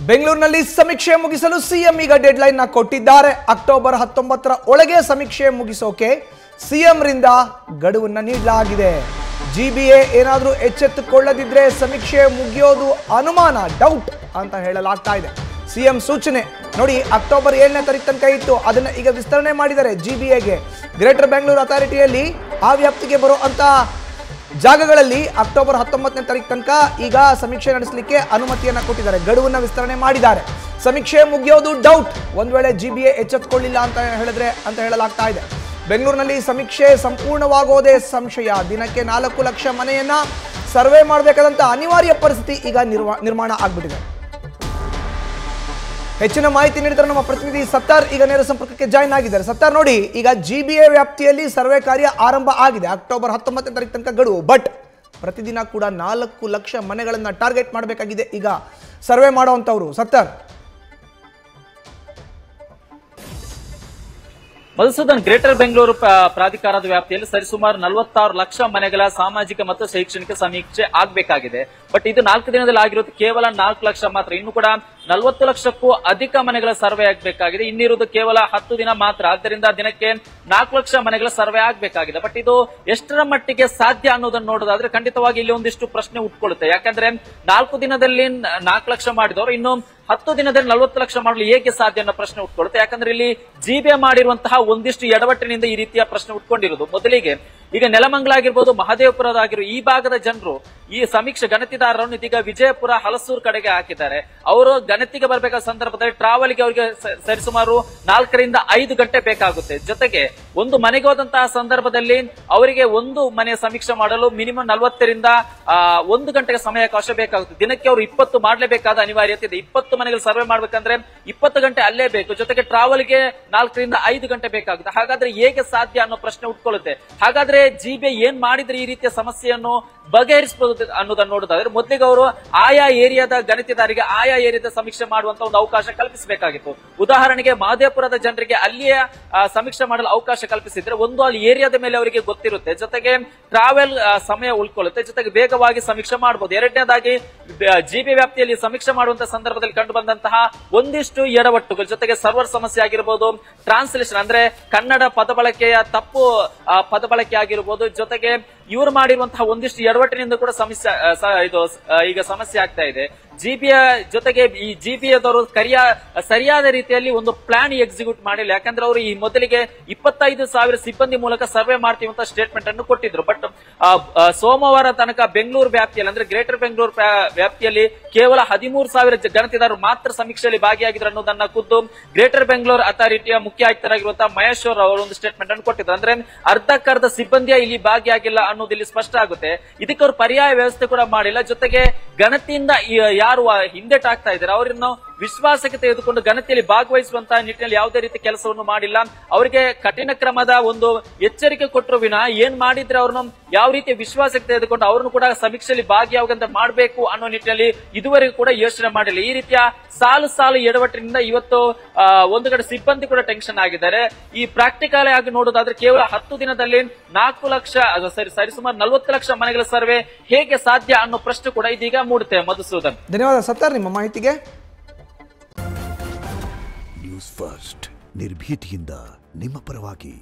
ಬೆಂಗಳೂರಿನಲ್ಲಿ ಸಮೀಕ್ಷೆ ಮುಗಿಸಲು ಸಿಎಂ ಈಗ ಡೆಡ್ಲೈನ್ ಕೊಟ್ಟಿದ್ದಾರೆ. ಅಕ್ಟೋಬರ್ 19ರ ಒಳಗೆ ಸಮೀಕ್ಷೆ ಮುಗಿಸೋಕೆ ಸಿಎಂ ರಿಂದ ಗಡುವನ್ನು ನೀಡಲಾಗಿದೆ. ಜಿಬಿಎ ಏನಾದರೂ ಎಚ್ಚೆತ್ತುಕೊಳ್ಳದಿದ್ರೆ ಸಮೀಕ್ಷೆ ಮುಗಿಯೋದು ಅನುಮಾನ, ಡೌಟ್ ಅಂತ ಹೇಳಲಾಗ್ತಾ ಇದೆ. ಸಿಎಂ ಸೂಚನೆ ನೋಡಿ, ಅಕ್ಟೋಬರ್ 7ನೇ ತಾರೀಕು ತನಕ ಇತ್ತು, ಅದನ್ನ ಈಗ ವಿಸ್ತರಣೆ ಮಾಡಿದ್ದಾರೆ. ಜಿಬಿಎಗೆ ಗ್ರೇಟರ್ ಬೆಂಗಳೂರು ಅಥಾರಿಟಿಯಲ್ಲಿ ಆ ವ್ಯಾಪ್ತಿಗೆ ಬರೋ ಅಂತ ಜಾಗಗಳಲ್ಲಿ ಅಕ್ಟೋಬರ್ 19ನೇ ತಾರೀಕು ತನಕ ಈಗ ಸಮೀಕ್ಷೆ ನಡೆಸಲಿಕ್ಕೆ ಅನುಮತಿಯನ್ನು ಕೊಟ್ಟಿದ್ದಾರೆ, ಗಡುವನ್ನು ವಿಸ್ತರಣೆ ಮಾಡಿದ್ದಾರೆ. ಸಮೀಕ್ಷೆ ಮುಗಿಯೋದು ಡೌಟ್, ಒಂದ್ ವೇಳೆ ಜಿಬಿಎ ಎಚ್ಚೆತ್ತುಕೊಳ್ಳಿಲ್ಲ ಅಂತ ಹೇಳಲಾಗ್ತಾ ಇದೆ. ಬೆಂಗಳೂರಿನಲ್ಲಿ ಸಮೀಕ್ಷೆ ಸಂಪೂರ್ಣವಾಗೋದೇ ಸಂಶಯ. ದಿನಕ್ಕೆ 4 ಲಕ್ಷ ಮನೆಯನ್ನ ಸರ್ವೆ ಮಾಡಬೇಕಾದಂತ ಅನಿವಾರ್ಯ ಪರಿಸ್ಥಿತಿ ಈಗ ನಿರ್ಮಾಣ ಆಗ್ಬಿಟ್ಟಿದೆ. ಹೆಚ್ಚಿನ ಮಾಹಿತಿ ನೀಡಿದರೆ ನಮ್ಮ ಪ್ರತಿನಿಧಿ ಸತ್ತಾರ್ ಈಗ ನೇರ ಸಂಪರ್ಕಕ್ಕೆ ಜಾಯಿನ್ ಆಗಿದ್ದಾರೆ. ಸತ್ತಾರ್ ನೋಡಿ, ಈಗ ಜಿಬಿಎ ವ್ಯಾಪ್ತಿಯಲ್ಲಿ ಸರ್ವೆ ಕಾರ್ಯ ಆರಂಭ ಆಗಿದೆ. ಅಕ್ಟೋಬರ್ 19ನೇ ತಾರೀಕು ತನಕ ಗಡುವು, ಬಟ್ ಪ್ರತಿದಿನ ಕೂಡ 4 ಲಕ್ಷ ಮನೆಗಳನ್ನ ಟಾರ್ಗೆಟ್ ಮಾಡಬೇಕಾಗಿದೆ ಈಗ ಸರ್ವೆ ಮಾಡುವಂತವ್ರು. ಸತ್ತಾರ್, ಮಧುಸೂದನ್, ಗ್ರೇಟರ್ ಬೆಂಗಳೂರು ಪ್ರಾಧಿಕಾರದ ವ್ಯಾಪ್ತಿಯಲ್ಲಿ ಸರಿಸುಮಾರು 46 ಲಕ್ಷ ಮನೆಗಳ ಸಾಮಾಜಿಕ ಮತ್ತು ಶೈಕ್ಷಣಿಕ ಸಮೀಕ್ಷೆ ಆಗಬೇಕಾಗಿದೆ. ಬಟ್ ಇದು 4 ದಿನದಲ್ಲಿ ಆಗಿರೋದು ಕೇವಲ 4 ಲಕ್ಷ ಮಾತ್ರ. ಇನ್ನು ಕೂಡ 40 ಲಕ್ಷಕ್ಕೂ ಅಧಿಕ ಮನೆಗಳ ಸರ್ವೆ ಆಗಬೇಕಾಗಿದೆ. ಇನ್ನಿರುವುದು ಕೇವಲ 10 ದಿನ ಮಾತ್ರ. ಆದ್ದರಿಂದ ದಿನಕ್ಕೆ 4 ಲಕ್ಷ ಮನೆಗಳ ಸರ್ವೆ ಆಗಬೇಕಾಗಿದೆ. ಬಟ್ ಇದು ಎಷ್ಟರ ಮಟ್ಟಿಗೆ ಸಾಧ್ಯ ಅನ್ನೋದನ್ನು ನೋಡೋದಾದ್ರೆ ಖಂಡಿತವಾಗಿ ಇಲ್ಲಿ ಒಂದಿಷ್ಟು ಪ್ರಶ್ನೆ ಉಟ್ಕೊಳ್ಳುತ್ತೆ. ಯಾಕಂದ್ರೆ 4 ದಿನದಲ್ಲಿ 4 ಲಕ್ಷ ಮಾಡಿದವರು ಇನ್ನು 10 ದಿನದಲ್ಲಿ 40 ಲಕ್ಷ ಮಾಡಲು ಹೇಗೆ ಸಾಧ್ಯ ಅನ್ನೋ ಪ್ರಶ್ನೆ ಉಟ್ಕೊಳ್ಳುತ್ತೆ. ಯಾಕಂದ್ರೆ ಇಲ್ಲಿ ಜಿಬಿಎ ಮಾಡಿರುವಂತಹ ಒಂದಿಷ್ಟು ಎಡವಟ್ಟಿನಿಂದ ಈ ರೀತಿಯ ಪ್ರಶ್ನೆ ಉಟ್ಕೊಂಡಿರೋದು. ಮೊದಲಿಗೆ ಈಗ ನೆಲಮಂಗಲ ಆಗಿರ್ಬೋದು, ಮಹದೇವಪುರದ ಆಗಿರೋ ಈ ಭಾಗದ ಜನರು ಈ ಸಮೀಕ್ಷೆ ಗಣತಿದಾರರನ್ನು ಇದೀಗ ವಿಜಯಪುರ, ಹಲಸೂರು ಕಡೆಗೆ ಹಾಕಿದ್ದಾರೆ. ಅವರು ಗಣತಿಗೆ ಬರಬೇಕಾದ ಸಂದರ್ಭದಲ್ಲಿ ಟ್ರಾವೆಲ್ಗೆ ಅವರಿಗೆ ಸರಿಸುಮಾರು 4 ರಿಂದ 5 ಗಂಟೆ ಬೇಕಾಗುತ್ತೆ. ಜೊತೆಗೆ ಒಂದು ಮನೆಗೆ ಹೋದಂತಹ ಸಂದರ್ಭದಲ್ಲಿ ಅವರಿಗೆ ಒಂದು ಮನೆ ಸಮೀಕ್ಷೆ ಮಾಡಲು ಮಿನಿಮಮ್ 40 ರಿಂದ 1 ಗಂಟೆಗೆ ಸಮಯಾವಕಾಶ ಬೇಕಾಗುತ್ತೆ. ದಿನಕ್ಕೆ ಅವರು 20 ಮಾಡಲೇಬೇಕಾದ ಅನಿವಾರ್ಯತೆ ಇದೆ. 20 ಮನೆಗಳು ಸರ್ವೆ ಮಾಡ್ಬೇಕಂದ್ರೆ 20 ಗಂಟೆ ಅಲ್ಲೇ ಬೇಕು. ಜೊತೆಗೆ ಟ್ರಾವೆಲ್ಗೆ 4 ರಿಂದ 5 ಗಂಟೆ ಬೇಕಾಗುತ್ತೆ. ಹಾಗಾದ್ರೆ ಹೇಗೆ ಸಾಧ್ಯ ಅನ್ನೋ ಪ್ರಶ್ನೆ ಉಟ್ಕೊಳ್ಳುತ್ತೆ. ಹಾಗಾದ್ರೆ ಜಿಬಿಎ ಏನ್ ಮಾಡಿದ್ರೆ ಈ ರೀತಿಯ ಸಮಸ್ಯೆಯನ್ನು ಬಗೆಹರಿಸಬಹುದು ಅನ್ನೋದನ್ನು ನೋಡೋದಾದ್ರೆ ಮೊದಲಿಗೆ ಅವರು ಆಯಾ ಏರಿಯಾದ ಗಣತಿದಾರರಿಗೆ ಆಯಾ ಏರಿಯಾದ ಸಮೀಕ್ಷೆ ಮಾಡುವಂತ ಒಂದು ಅವಕಾಶ ಕಲ್ಪಿಸಬೇಕಾಗಿತ್ತು. ಉದಾಹರಣೆಗೆ ಮಹದೇವಪುರದ ಜನರಿಗೆ ಅಲ್ಲಿಯೇ ಸಮೀಕ್ಷೆ ಮಾಡಲು ಅವಕಾಶ ಕಲ್ಪಿಸಿದ್ರೆ ಒಂದು ಅಲ್ಲಿ ಏರಿಯಾದ ಮೇಲೆ ಅವರಿಗೆ ಗೊತ್ತಿರುತ್ತೆ, ಜೊತೆಗೆ ಟ್ರಾವೆಲ್ ಸಮಯ ಉಳ್ಕೊಳ್ಳುತ್ತೆ, ಜೊತೆಗೆ ವೇಗವಾಗಿ ಸಮೀಕ್ಷೆ ಮಾಡಬಹುದು. ಎರಡನೇದಾಗಿ ಜಿಬಿಎ ವ್ಯಾಪ್ತಿಯಲ್ಲಿ ಸಮೀಕ್ಷೆ ಮಾಡುವಂತಹ ಸಂದರ್ಭದಲ್ಲಿ ಕಂಡು ಬಂದಂತಹ ಒಂದಿಷ್ಟು ಎಡವಟ್ಟುಗಳು, ಜೊತೆಗೆ ಸರ್ವರ್ ಸಮಸ್ಯೆ ಆಗಿರಬಹುದು, ಟ್ರಾನ್ಸ್ಲೇಷನ್ ಅಂದ್ರೆ ಕನ್ನಡ ಪದ ಬಳಕೆಯ ತಪ್ಪು ಪದ ಬಳಕೆ ಆಗಿರಬಹುದು, ಜೊತೆಗೆ ಇವರು ಮಾಡಿರುವಂತಹ ಒಂದಿಷ್ಟು ಎಡವಟ್ಟಿನಿಂದ ಕೂಡ ಈಗ ಸಮಸ್ಯೆ ಆಗ್ತಾ ಇದೆ. ಜಿಬಿಎ ಜೊತೆಗೆ ಈ ಜಿಬಿಎದವರು ಸರಿಯಾದ ರೀತಿಯಲ್ಲಿ ಒಂದು ಪ್ಲಾನ್ ಎಕ್ಸಿಕ್ಯೂಟ್ ಮಾಡಿಲ್ಲ. ಯಾಕಂದ್ರೆ ಅವರು ಈ ಮೊದಲಿಗೆ 25,000 ಸಿಬ್ಬಂದಿ ಮೂಲಕ ಸರ್ವೆ ಮಾಡ್ತೀವಿ ಅಂತ ಸ್ಟೇಟ್ಮೆಂಟ್ ಅನ್ನು ಕೊಟ್ಟಿದ್ರು. ಬಟ್ ಸೋಮವಾರ ತನಕ ಬೆಂಗಳೂರು ವ್ಯಾಪ್ತಿಯಲ್ಲಿ ಅಂದ್ರೆ ಗ್ರೇಟರ್ ಬೆಂಗಳೂರು ವ್ಯಾಪ್ತಿಯಲ್ಲಿ ಕೇವಲ 13,000 ಗಣತಿದಾರರು ಮಾತ್ರ ಸಮೀಕ್ಷೆಯಲ್ಲಿ ಭಾಗಿಯಾಗಿದ್ರು ಅನ್ನೋದನ್ನ ಖುದ್ದು ಗ್ರೇಟರ್ ಬೆಂಗಳೂರು ಅಥಾರಿಟಿಯ ಮುಖ್ಯ ಆಯುಕ್ತರಾಗಿರುವಂತಹ ಮಹೇಶ್ವರ್ ಅವರು ಒಂದು ಸ್ಟೇಟ್ಮೆಂಟ್ ಅನ್ನು ಕೊಟ್ಟಿದ್ರು. ಅಂದ್ರೆ ಅರ್ಧಕ್ಕರ್ಧ ಸಿಬ್ಬಂದಿಯ ಇಲ್ಲಿ ಭಾಗಿಯಾಗಿಲ್ಲ ಅನ್ನೋದು ಇಲ್ಲಿ ಸ್ಪಷ್ಟ ಆಗುತ್ತೆ. ಇದಕ್ಕೆ ಅವರು ಪರ್ಯಾಯ ವ್ಯವಸ್ಥೆ ಕೂಡ ಮಾಡಿಲ್ಲ. ಜೊತೆಗೆ ಗಣತಿಯಿಂದ ಯಾರು ಹಿಂದೆಟಾಗ್ತಾ ಇದ್ದಾರೆ ಅವರನ್ನು ವಿಶ್ವಾಸಕ್ಕೆ ತೆಗೆದುಕೊಂಡು ಗಣತಿಯಲ್ಲಿ ಭಾಗವಹಿಸುವಂತಹ ನಿಟ್ಟಿನಲ್ಲಿ ಯಾವುದೇ ರೀತಿ ಕೆಲಸವನ್ನು ಮಾಡಿಲ್ಲ. ಅವರಿಗೆ ಕಠಿಣ ಕ್ರಮದ ಒಂದು ಎಚ್ಚರಿಕೆ ಕೊಟ್ಟರು ವಿನಃ ಏನ್ ಮಾಡಿದ್ರೆ ಅವ್ರನ್ನ ಯಾವ ರೀತಿ ವಿಶ್ವಾಸಕ್ಕೆ ತೆಗೆದುಕೊಂಡು ಅವ್ರನ್ನು ಕೂಡ ಸಮೀಕ್ಷೆಯಲ್ಲಿ ಭಾಗಿಯಾಗುವಂತೆ ಮಾಡಬೇಕು ಅನ್ನೋ ನಿಟ್ಟಿನಲ್ಲಿ ಇದುವರೆಗೂ ಕೂಡ ಯೋಚನೆ ಮಾಡಿಲ್ಲ. ಈ ರೀತಿಯ ಸಾಲು ಎಡವಟ್ಟಿನಿಂದ ಇವತ್ತು ಒಂದು ಕಡೆ ಸಿಬ್ಬಂದಿ ಕೂಡ ಟೆನ್ಷನ್ ಆಗಿದ್ದಾರೆ. ಈ ಪ್ರಾಕ್ಟಿಕಲ್ ಆಗಿ ನೋಡೋದಾದ್ರೆ ಕೇವಲ 10 ದಿನದಲ್ಲಿ 4 ಲಕ್ಷ ಸರಿಸುಮಾರು 40 ಲಕ್ಷ ಮನೆಗಳ ಸರ್ವೆ ಹೇಗೆ ಸಾಧ್ಯ ಅನ್ನೋ ಪ್ರಶ್ನೆ ಕೂಡ ಇದೀಗ ಮೂಡುತ್ತೆ. ಮಧುಸೂದನ್, ಧನ್ಯವಾದ ಸತ್ತಾರ್ ನಿಮ್ಮ ಮಾಹಿತಿಗೆ. ನ್ಯೂಸ್ ಫಸ್ಟ್, ನಿರ್ಭೀತಿಯಿಂದ ನಿಮ್ಮ ಪರವಾಗಿ.